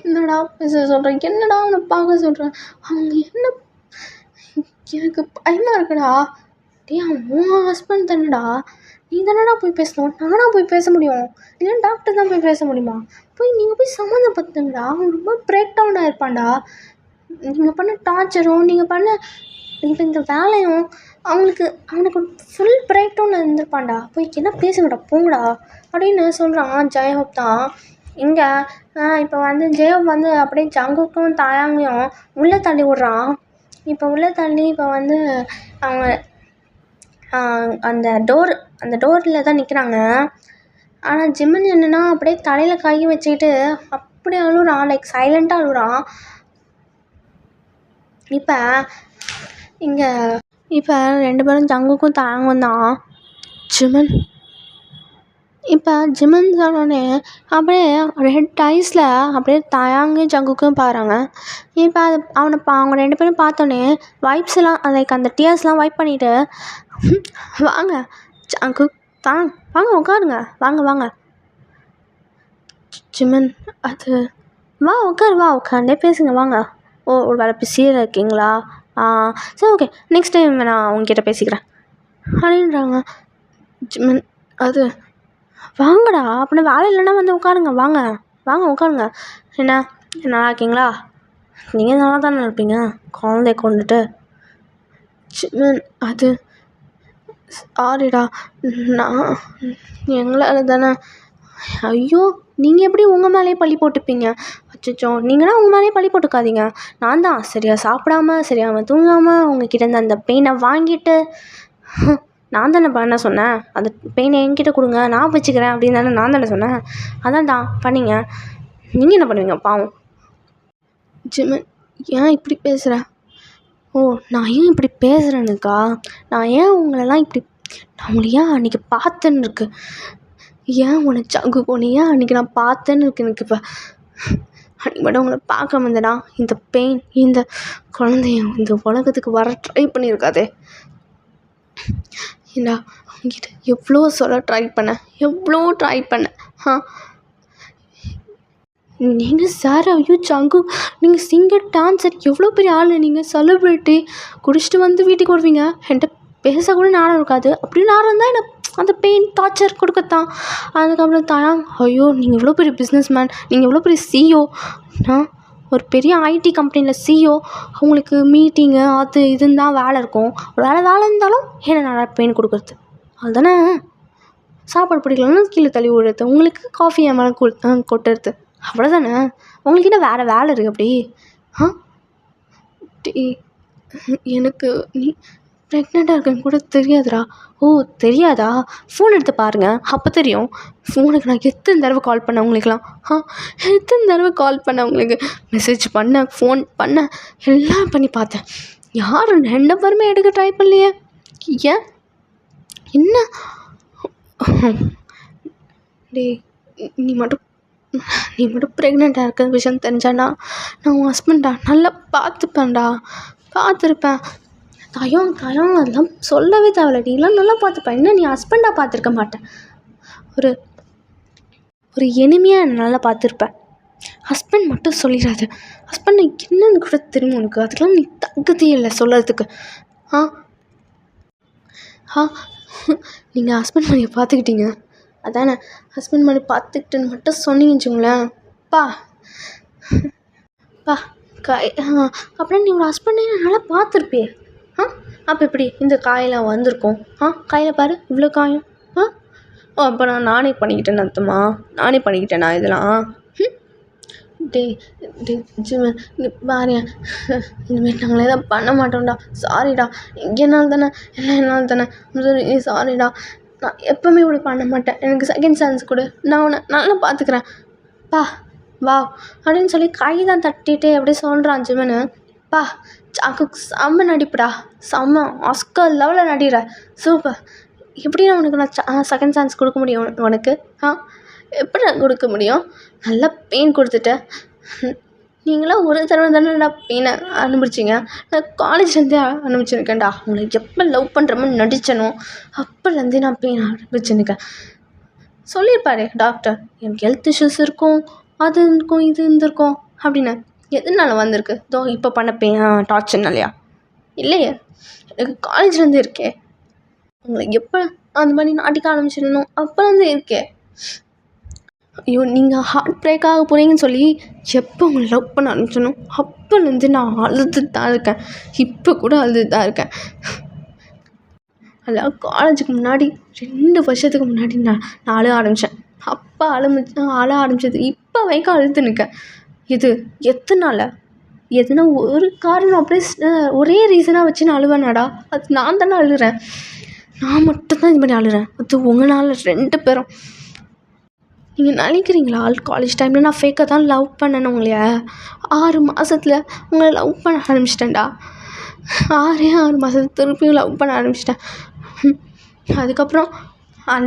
என்னடா பேச சொல்கிறேன்? என்னடா அவனை பார்க்க சொல்கிறேன்? அவங்க என்ன? எனக்கு பயமாக இருக்குடா. அவன் உன் ஹஸ்பண்ட் தானடா. நீ தானடா போய் பேசணும். நானா போய் பேச முடியும்? இல்லை டாக்டர் தான் போய் பேச முடியுமா? நீங்கள் போய் சம்மந்தப்படுத்துங்கடா. அவன் ரொம்ப பிரேக் டவுன் ஆகிருப்பான்டா. நீங்கள் பண்ண டார்ச்சரும் நீங்கள் பண்ண இப்போ இந்த வேலையும் அவனுக்கு ஃபுல் பிரேக் டவுனில் இருந்திருப்பான்டா. போய் என்ன பேசுங்கடா, போங்கடா அப்படின்னு சொல்கிறான் ஜெயஹோப் தான். இங்கே இப்போ வந்து ஜெயஹோப் வந்து அப்படியே ஜங்குக்கும் தாயாங்கையும் உள்ளே தள்ளி விட்றான். இப்போ உள்ளே தள்ளி இப்போ வந்து அவங்க அந்த டோரில் தான் நிற்கிறாங்க. ஆனால் ஜிமின் என்னென்னா அப்படியே தலையில் கை வச்சுக்கிட்டு அப்படியே அழுகுறான், லைக் சைலண்ட்டாக அழுகுறான். இப்போ 2 பேரும் ஜங்குக்கும் தாயாங்கும் தான். ஜிமின் சொன்னோடனே அப்படியே ரெட் ஐஸில் அப்படியே தாயாங்கையும் ஜங்குக்கும் பாருங்க. இப்போ அவங்க 2 பேரும் பார்த்தோன்னே வைப்ஸ் எல்லாம் லைக் அந்த டியர்ஸ்லாம் வைப் பண்ணிவிட்டு, வாங்க ஜங்குக் வாங்க உட்காருங்க, வாங்க. ஜிமின் அது வா உட்காண்டே பேசுங்க, வாங்க. ஒரு வேலை பிஸியாக இருக்கீங்களா? சரி ஓகே, நெக்ஸ்ட் டைம் நான் உங்ககிட்ட பேசிக்கிறேன் அப்படின்றாங்க. ஜிமின் அது வாங்கடா, அப்படின்னா வேலை இல்லைன்னா வந்து உட்காருங்க, வாங்க உட்காருங்க. என்ன நல்லா இருக்கீங்களா? நீங்கள் நல்லா தானே இருப்பீங்க குழந்தைய கொண்டுட்டு. ஜிமின் அது சாரிடா, நான் எங்களால் தானே. ஐயோ, நீங்கள் எப்படி உங்கள் மேலேயே பழி போட்டுப்பீங்க? அச்சோ, நீங்கள்னா உங்கள் மேலேயே பழி போட்டுக்காதீங்க. நான் தான் சரியாக சாப்பிடாம சரியாக தூங்காமல் உங்ககிட்ட இருந்து அந்த பெயினை வாங்கிட்டு, நான் தானே பண்ண சொன்னேன். அந்த பெயினை என்கிட்ட கொடுங்க, நான் வச்சுக்கிறேன் அப்படின்னு தானே நான் தானே சொன்னேன். அதான்டா பண்ணீங்க. நீங்கள் என்ன பண்ணுவீங்க பாவம்? ஜிமின் ஏன் இப்படி பேசுகிறேன்? நான் ஏன் இப்படி பேசுகிறேன்னுக்கா? நான் ஏன் உங்களெல்லாம் நான் உங்களை ஏன் அன்றைக்கி பார்த்தேன்னு இருக்கு. ஏன் உன்னை ஜங்குக்கு ஏன் அன்றைக்கி நான் பார்த்தேன்னு இருக்கு எனக்கு. இப்போ அன்றைக்கி மட்டும் உங்களை பார்க்க வந்தேனா இந்த பெயின், இந்த குழந்தைய இந்த உலகத்துக்கு வர ட்ரை பண்ணியிருக்காதே. ஏண்டா அவங்ககிட்ட எவ்வளோ சொல்ல ட்ரை பண்ணேன். நீங்கள் சார், ஐயோ ஜங்கு, நீங்கள் சிங்கர் டான்ஸர், எவ்வளோ பெரிய ஆள் நீங்கள், செலிப்ரிட்டி, குடிச்சிட்டு வந்து வீட்டுக்கு வருவீங்க, என்கிட்ட பேச கூட நேரம் இருக்காது. அப்படி நேரம் இருந்தால் என்ன அந்த பெயின் டார்ச்சர் கொடுக்கத்தான். அதுக்கப்புறம் தாயாங், ஐயோ நீங்கள் எவ்வளோ பெரிய பிஸ்னஸ் மேன், நீங்கள் எவ்வளோ பெரிய சிஇஓ, ஒரு பெரிய ஐடி கம்பெனியில் சிஇஓ, அவங்களுக்கு மீட்டிங்கு அது இதுன்னு தான் வேலை இருக்கும். ஒரு வேலை இருந்தாலும் என்ன நல்லா பெயின் கொடுக்குறது, அதுதானே. சாப்பாடு பிடிக்கலன்னா கீழே தள்ளி விடுறது, உங்களுக்கு காஃபி என் மேலே கொட்டுறது, அவ்வளோதானே. உங்களுக்கு என்ன வேறு வேலை இருக்குது அப்படி? எனக்கு நீ ப்ரெக்னெண்ட்டாக இருக்கேன்னு கூட தெரியாதுடா. ஓ தெரியாதா? ஃபோன் எடுத்து பாருங்கள், அப்போ தெரியும். ஃபோனுக்கு நான் எத்தனை தடவை கால் பண்ணேன் உங்களுக்கெலாம், எத்தனை தடவை கால் பண்ணேன் உங்களுக்கு, மெசேஜ் பண்ணேன், ஃபோன் பண்ணேன், எல்லாம் பண்ணி பார்த்தேன். யாரும் 2 பேருமே எடுக்க ட்ரை பண்ணலையே, ஏன் என்ன? டேய் நீ மட்டும் ப்ரெக்னெண்ட்டாக இருக்க விஷயம் தெரிஞ்சானா நான் உன் ஹஸ்பண்டா நல்லா பார்த்துருப்பேன். தாயம் அதெல்லாம் சொல்லவே தேவையில்ல, நீலாம் நல்லா பார்த்துப்பேன். என்ன நீ ஹஸ்பண்டாக பார்த்துருக்க மாட்டேன், ஒரு எனிமையாக என்னை நல்லா பார்த்துருப்பேன். ஹஸ்பண்ட் மட்டும் சொல்லிடாது, ஹஸ்பண்ட் என்னன்னு கூட தெரியும் உனக்கு, அதுக்கெல்லாம் நீ தகுதியே இல்லை சொல்கிறதுக்கு. நீங்கள் ஹஸ்பண்ட் மணியை பார்த்துக்கிட்டீங்க அதானே, ஹஸ்பண்ட் மணி பார்த்துக்கிட்டுன்னு மட்டும் சொன்னீங்கன்னு வச்சுங்களேன், பா அப்புறம் நீ ஒரு ஹஸ்பண்டே நல்லா பார்த்துருப்பியே. அப்போ எப்படி இந்த காயெல்லாம் வந்திருக்கும்? காயில் பாரு இவ்வளோ காயம். அப்போ நானே பண்ணிக்கிட்டேன்னு அர்த்தமா? நானே பண்ணிக்கிட்டேனா இதெல்லாம்? டே ஜிமன் இங்கே பாரியா, இனிமேல் நாங்களே தான் பண்ண மாட்டோம்டா, சாரிடா, என்னால் தானே சாரிடா, நான் எப்போவுமே இப்படி பண்ண மாட்டேன், எனக்கு செகண்ட் சான்ஸ் கொடு, நான் உன்னை நல்லா பார்த்துக்கிறேன், வா அப்படின்னு சொல்லி கை தான் தட்டிகிட்டே அப்படியே சொல்கிறான் ஜிமனு. சாக்கு செம்ம நடிப்புடா, செம்ம ஆஸ்கர் லெவலில் நடிகிற, சூப்பர். எப்படி உனக்கு நான் செகண்ட் சான்ஸ் கொடுக்க முடியும் உனக்கு? எப்படி நான் கொடுக்க முடியும்? நல்லா பெயின் கொடுத்துட்டேன். நீங்களாம் ஒரு தடவை தானேடா பெயினை அனுபவிச்சிங்க, நான் காலேஜ்லேருந்தே அனுபவிச்சிருக்கேன்டா. உங்களை எப்போ லவ் பண்ணுற மாதிரி நடிச்சனோ அப்போலேருந்தே நான் பெயின் அனுபவிச்சுருக்கேன். சொல்லியிருப்பாரு டாக்டர், எனக்கு ஹெல்த் இஷ்யூஸ் இருக்கும், அது இருக்கும், இது இருந்திருக்கும் அப்படின்னு. எதனால வந்திருக்கு? இப்போ பண்ண பெயின் டார்ச்சர்னாலையா? இல்லையே, எனக்கு காலேஜ்லேருந்து இருக்கே. உங்களை எப்போ அந்த மாதிரி நாட்டிக்க ஆரம்பிச்சிடணும் அப்போலேருந்து இருக்கே. ஐயோ நீங்கள் ஹார்ட் பிரேக் ஆக போகிறீங்கன்னு சொல்லி எப்போ உங்களை லவ் பண்ண ஆரம்பிச்சணும் அப்போலேருந்து நான் அழுதுட்டு தான் இருக்கேன், இப்போ கூட அழுதுட்டு தான் இருக்கேன். அதான் காலேஜுக்கு முன்னாடி 2 வருஷத்துக்கு முன்னாடி நான் அழ ஆரம்பித்தேன். அப்போ அழ ஆரம்பிச்சது இப்போ வரைக்கும் அழுது நிற்கேன். இது எத்தனால? எதுனா ஒரு காரணம் அப்படியே ஒரே ரீசனாக வச்சு நான் அழுவேனாடா? அது நான் தானே அழுகிறேன், நான் மட்டும்தான் இது மாதிரி அழுகிறேன். அது உங்களால் 2 பேரும். நீங்கள் நினைக்கிறீங்களா காலேஜ் டைமில் நான் ஃபேக்காக தான் லவ் பண்ணேன்னு உங்களைய? 6 மாதத்தில் உங்களை லவ் பண்ண ஆரம்பிச்சிட்டேன்டா. 6 மாதத்துல திருப்பியும் லவ் பண்ண ஆரம்பிச்சிட்டேன். அதுக்கப்புறம்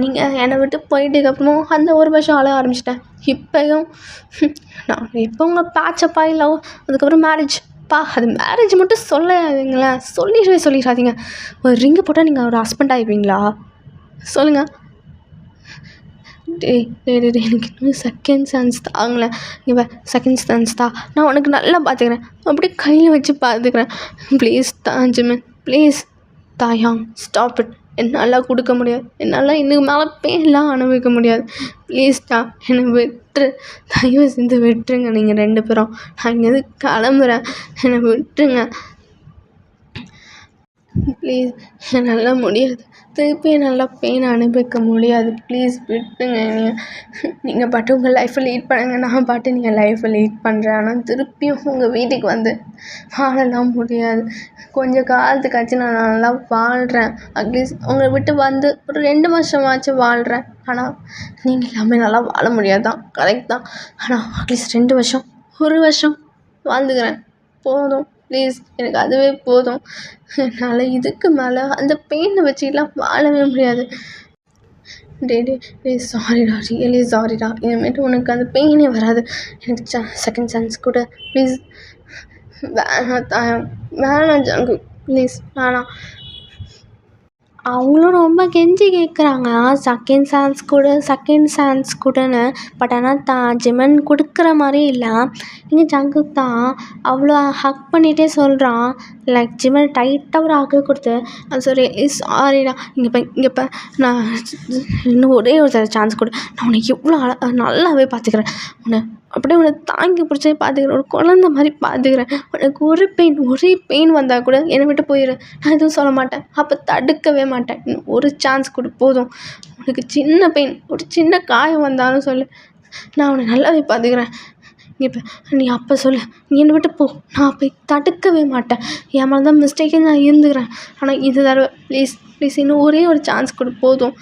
நீங்கள் என்னை விட்டு போயிட்டதுக்கப்புறமும் அந்த 1 வருஷம் அழ ஆரம்பிச்சிட்டேன். இப்போயும் நான் இப்போ உங்களை பேட்சப் ஆகி லவ், அதுக்கப்புறம் மேரேஜ். அது மேரேஜ் மட்டும் சொல்லாதீங்களேன், சொல்லிடாதீங்க. ஒரு ரிங்கு போட்டால் நீங்கள் ஒரு ஹஸ்பண்ட் ஆகிப்பீங்களா? சொல்லுங்கள். எனக்கு இன்னும் செகண்ட் சான்ஸ் தாங்களேன், இவன் செகண்ட் சான்ஸ் தான், நான் உனக்கு நல்லா பார்த்துக்கிறேன், அப்படியே கையில் வச்சு பார்த்துக்கிறேன். ப்ளீஸ் ஜிமன், ப்ளீஸ் தாயாங், ஸ்டாப் இட். என்னால் கொடுக்க முடியாது, என்னால் இன்னுக்கு மேலே பெயின்லாம் அனுபவிக்க முடியாது. ப்ளீஸ்டா என்னை விட்டுரு, தயவு செஞ்சு விட்டுருங்க. நீங்கள் 2 பேரும், நான் இங்கேருந்து கிளம்புறேன், என்னை விட்டுருங்க ப்ளீஸ். என்னால் முடியாது, திருப்பி என்னால் பெயின் அனுபவிக்க முடியாது, ப்ளீஸ் விட்டுருங்க. நீங்கள் பாட்டு உங்கள் லைஃப்பை லீட் பண்ணுங்க, நான் பாட்டு நீங்கள் லைஃப்பை லீட் பண்ணுறேன். ஆனால் திருப்பியும் உங்கள் வீட்டுக்கு வந்து வாழலாம் முடியாது. கொஞ்சம் காலத்துக்காச்சும் நான் நல்லா வாழ்கிறேன், அட்லீஸ்ட் உங்களை விட்டு வந்து ஒரு 2 வருஷமாச்சும் வாழ்கிறேன். ஆனால் நீங்கள் எல்லாமே நல்லா வாழ முடியாது தான், கரெக்ட் தான். ஆனால் அட்லீஸ்ட் 2 வருஷம், 1 வருஷம் வாழ்ந்துக்கிறேன், போதும் ப்ளீஸ். எனக்கு அதுவே போதும். என்னால் இதுக்கு மேலே அந்த பெயினை வச்சுக்கலாம் வாழவே முடியாது. டே சாரிடா, ரியலி சாரிடா. இனிமேட்டு உனக்கு அந்த பெயினே வராது. எனக்கு செகண்ட் சான்ஸ் கூட ப்ளீஸ். வேணாம் ஜங்கு, ப்ளீஸ் வேணாம். அவங்களும் ரொம்ப கெஞ்சி கேட்குறாங்க செகண்ட் சான்ஸ் கொடுன்னு. பட் ஆனால் ஜிமன் கொடுக்குற மாதிரி இல்லை. இங்கே ஜங்குக் தான் அவ்வளோ ஹக் பண்ணிகிட்டே சொல்கிறான். லைக் ஜிமன் டைட்டாக ஒரு ஹக்கு கொடுத்து சாரி சாரிடா, இங்கே நான் இன்னும் ஒரே ஒரு சான்ஸ் கொடு, நான் உன்னை எவ்வளோ நல்லாவே பார்த்துக்கிறேன், அப்படியே உன்னை தாங்கி பிடிச்சே பார்த்துக்கிறேன், ஒரு குழந்த மாதிரி பார்த்துக்கிறேன், உனக்கு ஒரே பெயின் வந்தால் கூட என்னை விட்டு போயிடு, நான் எதுவும் சொல்ல மாட்டேன், அப்போ தடுக்கவே மாட்டேன், இன்னும் ஒரு சான்ஸ் கொடு போதும், உனக்கு சின்ன பெயின் ஒரு சின்ன காயம் வந்தாலும் சொல்லு, நான் உன்னை நல்லாவே பார்த்துக்கிறேன், இப்போ நீ அப்போ சொல்லு, நீ என்னை விட்டு போ, நான் அப்போ தடுக்கவே மாட்டேன், என் மேலே தான் மிஸ்டேக்கே நான் இருந்துக்கிறேன், ஆனால் இது தடவை ப்ளீஸ் இன்னும் ஒரே ஒரு சான்ஸ் கொடு போதும்.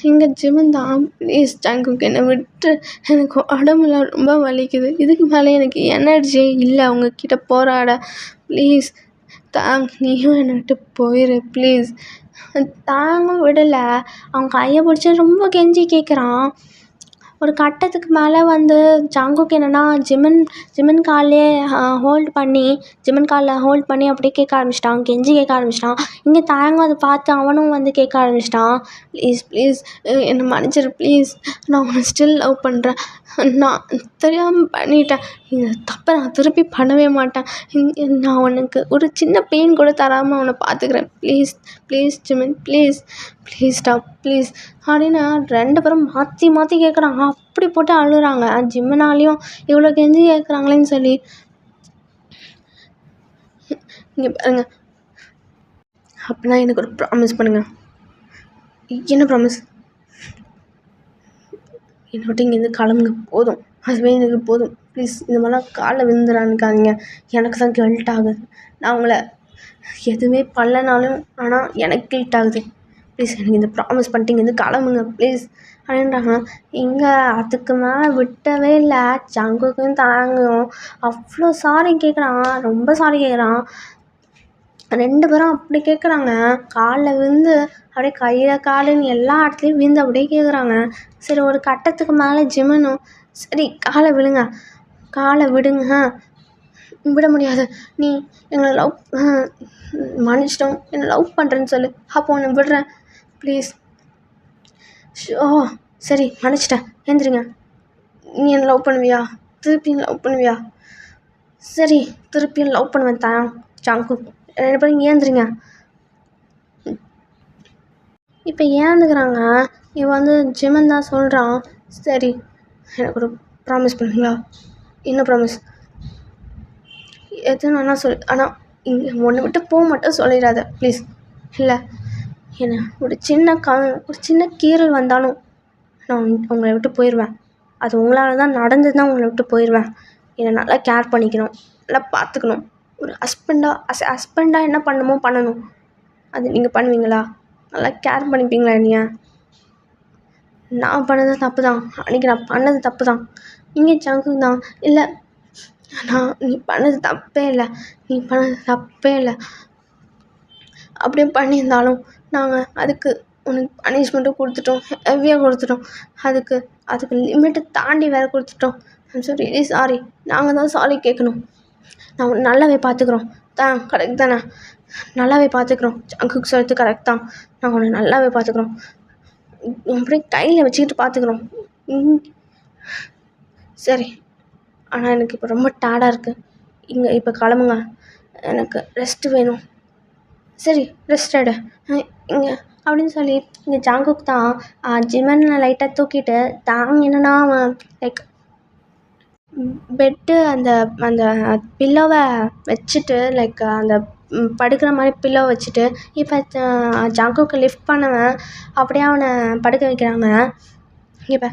எங்கள் ஜிமன் தான் ப்ளீஸ் ஜங்குக் என்னை விட்டு, எனக்கு உடம்புலாம் ரொம்ப வலிக்குது, இதுக்கு மேலே எனக்கு எனர்ஜியே இல்லை அவங்கக்கிட்ட போராட, ப்ளீஸ் நீயும் என்னை விட்டு போயிரு ப்ளீஸ். தாங்க விடலை, அவங்க கையை பிடிச்சி ரொம்ப கெஞ்சி கேட்குறான். ஒரு கட்டத்துக்கு மேலே வந்து ஜங்குக் என்னென்னா ஜிமன் கால்லே ஹோல்ட் பண்ணி அப்படியே கேட்க ஆரம்பிச்சிட்டான், கெஞ்சி கேட்க ஆரம்பிச்சிட்டான். இங்கே தாயங்கும் அதை பார்த்து அவனும் வந்து கேட்க ஆரம்பிச்சிட்டான், ப்ளீஸ் என்னை மன்னிச்சிரு ப்ளீஸ், நான் உன்னை ஸ்டில் லவ் பண்ணுறேன், நான் தெரியாமல் பண்ணிட்டேன், இந்த தப்பை நான் திருப்பி பண்ணவே மாட்டேன், நான் உனக்கு ஒரு சின்ன பெயின் கூட தராமல் அவனை பார்த்துக்கிறேன், ப்ளீஸ் ஜிமன் ப்ளீஸ்டா ப்ளீஸ் அப்படின்னு 2 பேரும் மாற்றி கேட்குறாங்க. அப்படி போட்டு அழுகுறாங்க. ஜிம்மனாலையும் இவ்வளோ கெஞ்சி கேட்குறாங்களேன்னு சொல்லி. இங்கே பாருங்க, அப்படின்னா எனக்கு ஒரு ப்ராமிஸ் பண்ணுங்க. என்ன ப்ராமிஸ்? என்னை விட்டு இங்கேருந்து கிளம்புங்க போதும், அதுவே எனக்கு போதும் ப்ளீஸ். இந்த மாதிரிலாம் காலில் விழுந்துடான்னுக்காதீங்க, எனக்கு தான் கில்ட் ஆகுது, நான் உங்களை எதுவுமே பண்ணலனாலும் ஆனால் எனக்கு கில்ட் ஆகுது, ப்ளீஸ் எனக்கு இந்த ப்ராமிஸ் பண்ணிட்டு இங்கேருந்து கிளம்புங்க ப்ளீஸ் அப்படின்றாங்க. இங்கே அதுக்கு மேலே விட்டவே இல்லை. ஜங்குக்கும் தாங்கும் அவ்வளோ சாரி கேட்குறான், ரொம்ப சாரி கேட்குறான். 2 பேரும் அப்படி கேட்குறாங்க, காலில் விழுந்து அப்படியே கையில் காலுன்னு எல்லா இடத்துலையும் விழுந்து அப்படியே கேட்குறாங்க. சரி ஒரு கட்டத்துக்கு மேலே ஜிமனும் சரி காலை விடுங்க, விட முடியாது, நீ எங்களை லவ் மன்னிச்சிட்டோம், என்னை லவ் பண்ணுறேன்னு சொல்லு, அப்போ உன்னை விடுறேன் ப்ளீஸ். ஓ சரி மன்னிச்சிட்டேன், ஏந்திரிங்க, நீ என்னை லவ் பண்ணுவியா, திருப்பியும் லவ் பண்ணுவியா? சரி திருப்பியும் லவ் பண்ணுவேன் ஜங்குக், 2 பேரும் ஏந்திரிங்க. இப்போ ஏந்துக்கிறாங்க. இவன் வந்து ஜிமன் தான் சொல்கிறான், சரி எனக்கு ஒரு ப்ராமிஸ் பண்ணுவீங்களா? என்ன ப்ராமிஸ்? எதுவும் வேணா சொல், ஆனால் இங்கே ஒன்றை விட்டு போக மாட்டேன் சொல்லிடாத ப்ளீஸ். இல்லை என்ன ஒரு சின்ன கீறல் வந்தாலும் நான் உங்களை விட்டு போயிடுவேன், அது உங்களால் தான் நடந்ததுன்னா உங்களை விட்டு போயிடுவேன். என்னை நல்லா கேர் பண்ணிக்கணும், நல்லா பார்த்துக்கணும், ஒரு ஹஸ்பண்டாக என்ன பண்ணணும், அது நீங்கள் பண்ணுவீங்களா? நல்லா கேர் பண்ணிப்பீங்களா என்னைய? நான் பண்ணது தப்பு தான், அன்றைக்கி நான் பண்ணது தப்பு தான். இங்கே ஜங்குக் தான் இல்லை, நீ பண்ணது தப்பே இல்லை, அப்படியே பண்ணியிருந்தாலும் நாங்கள் அதுக்கு உனக்கு பனிஷ்மெண்ட்டும் கொடுத்துட்டோம், ஹெவியாக கொடுத்துட்டோம், அதுக்கு லிமிட்டை தாண்டி வேறு கொடுத்துட்டோம். ஐம் ஸோ ரியலி சாரி, நாங்கள் தான் சாரி கேட்கணும். நான் உன்னை நல்லாவே பார்த்துக்குறோம் கரெக்ட் தானே, நல்லாவே பார்த்துக்குறோம், ஜங்குக் சொல்கிறது கரெக்ட் தான், நாங்கள் உன்னை நல்லாவே பார்த்துக்குறோம், அப்படியே கையில் வச்சுக்கிட்டு பார்த்துக்குறோம். சரி ஆனால் எனக்கு இப்போ ரொம்ப டயர்டாக இருக்குது, இப்போ கிளம்புங்க, எனக்கு ரெஸ்ட்டு வேணும். சரி ரெஸ்ட் எடு இங்கே அப்படின்னு சொல்லி இங்கே ஜங்குக் தான் ஜிமனை லைட்டாக தூக்கிட்டு என்னன்னா அவன் லைக் பெட்டு அந்த பில்லோவை வச்சுட்டு லைக் அந்த படுக்கிற மாதிரி பில்லோ வச்சுட்டு இப்போ ஜங்குக்கு லிஃப்ட் பண்ணவன் அப்படியே அவனை படுக்க வைக்கிறாங்க. இப்போ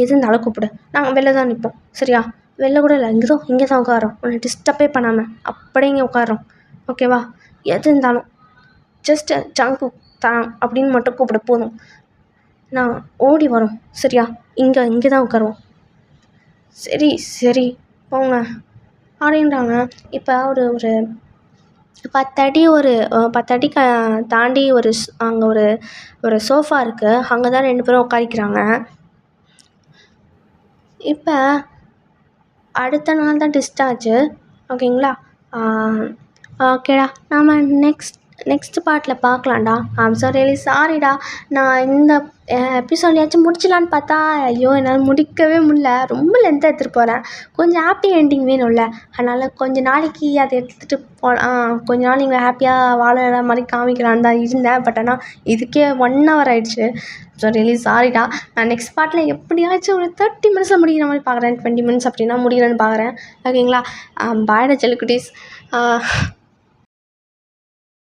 எது இருந்தாலும் கூப்பிடு, நாங்கள் வெளில தான் நிற்போம் சரியா, வெளில கூட இல்லை, இங்கே தான் உட்காரோம், உன்னை டிஸ்டர்பே பண்ணாமல் அப்படியே இங்கே உட்காரோம் ஓகேவா, எது இருந்தாலும் ஜஸ்ட் ஜங்குக் தான் அப்படின்னு மட்டும் கூப்பிட போதும், நான் ஓடி வரோம் சரியா, இங்கே தான் உட்காருவோம், சரி போங்க அப்படின்றாங்க. இப்போ ஒரு 10 அடி தாண்டி அங்கே ஒரு சோஃபா இருக்குது, அங்கே தான் 2 பேரும் உட்காரிக்கிறாங்க. இப்போ அடுத்த நாள் தான் டிஸ்சார்ஜு ஓகேங்களா. ஓகேடா, நாம் நெக்ஸ்ட் நெக்ஸ்ட் பார்ட்டில் பார்க்கலாம்டா. ஐம் ஸோ ரியலி சாரிடா. நான் இந்த எபிசோட்லையாச்சும் முடிச்சிடலான்னு பார்த்தா ஐயோ என்னால் முடிக்கவே முடியல. ரொம்ப லென்த்தாக எடுத்துகிட்டு போகிறேன். கொஞ்சம் ஹாப்பி என்டிங் வேணும்ல, அதனால் கொஞ்ச நாளைக்கு அதை எடுத்துகிட்டு கொஞ்ச நாள் நீங்கள் ஹாப்பியாக வாழற மாதிரி காமிக்கலான்னு தான் இருந்தேன். பட் ஆனால் இதுக்கே 1 hour ஆகிடுச்சு. ஸோ ரியலி சாரிடா. நான் நெக்ஸ்ட் பார்ட்டில் எப்படியாச்சும் ஒரு 30 minutesல முடிக்கிற மாதிரி பார்க்குறேன். 20 minutes அப்படின்னா முடியலன்னு பார்க்குறேன். ஓகேங்களா? பாய்டா செல்லக்குட்டீஸ்.